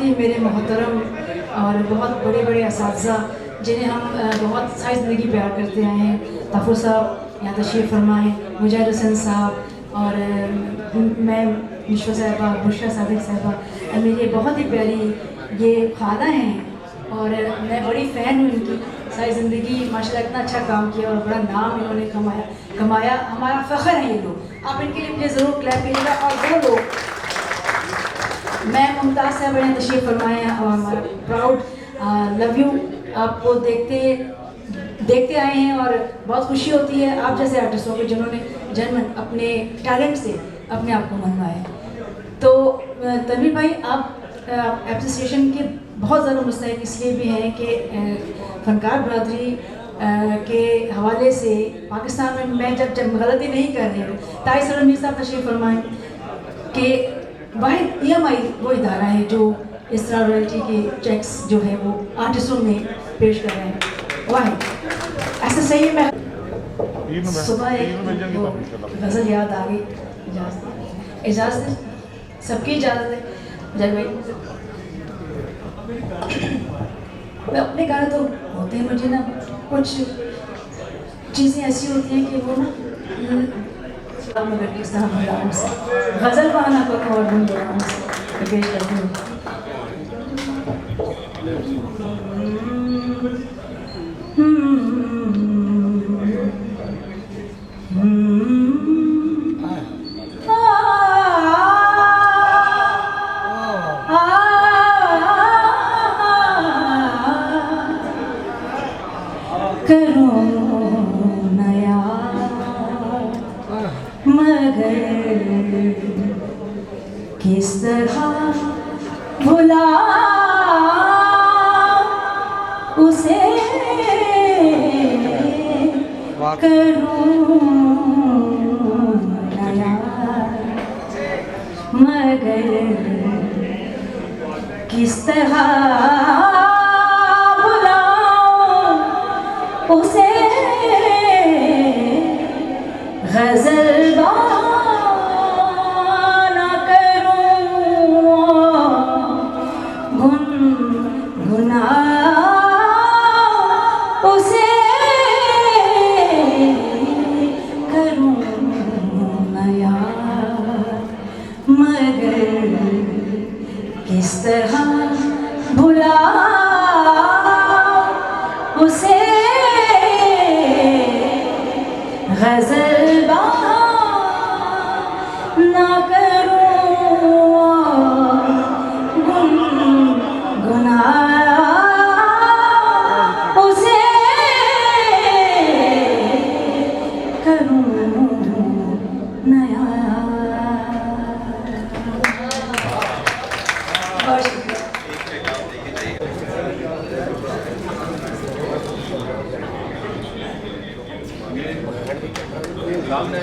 बहुत ही मेरे मोहतरम और बहुत बड़े बड़े असातिज़ा जिन्हें हम बहुत सारी ज़िंदगी प्यार करते आए हैं, तफर साहब यहाँ तशरीफ़ फरमाएँ, मुजाहिद हुसैन साहब और मैं विश्वा साहिबा, बुशरा सादिक साहिबा, मेरी बहुत ही प्यारी ये खाला हैं और मैं बड़ी फ़ैन हूँ इनकी। सारी ज़िंदगी माशाल्लाह इतना अच्छा काम किया और बड़ा नाम इन्होंने कमाया। हमारा फ़ख्र है ये लोग। आप इनके लिए प्लीज़ ज़रूर क्लैप कीजिएगा। और वो लोग, मैं मुमताज़ साहब ने तशरीफ़ फरमाए और हमारा प्राउड लव यू आपको देखते आए हैं और बहुत खुशी होती है आप जैसे आर्टिस्टों को जिन्होंने जन्म अपने टैलेंट से अपने आप को मनवाया। तो तनवीर भाई, आप एप्रिसिएशन के बहुत ज़्यादा मुस्तहिक इसलिए भी हैं कि फ़नकार बरदरी के हवाले से पाकिस्तान में मैं जब गलती नहीं कर रही हूँ, ताई सरमीर साहब तशरीफ़ फरमाएँ कि वाहिद EMI वो इदारा है जो इस तरह रॉयल्टी के चेक्स जो है वो आर्टिस्टों में पेश कर रहे हैं। वाहिद ऐसा सही है। मैं सुबह एक गज़ल याद आ गई, इजाज़त है, सबकी इजाज़त है। जय भाई, मैं अपने गाने तो होते हैं, मुझे ना कुछ चीज़ें ऐसी होती हैं कि वो ना मगर किस तरह गज़ल बहाना करूँ और पेश करती हूँ। करो नया मगर किस तरह भुला उसे करूं नया मगर किस तरह उसे गज़ल बयान करूं गुनगुना उसे करूं नया मगर किस तरह भुला उसे गज़ल ना करूं गुनगुना उसे करूं नया। सामने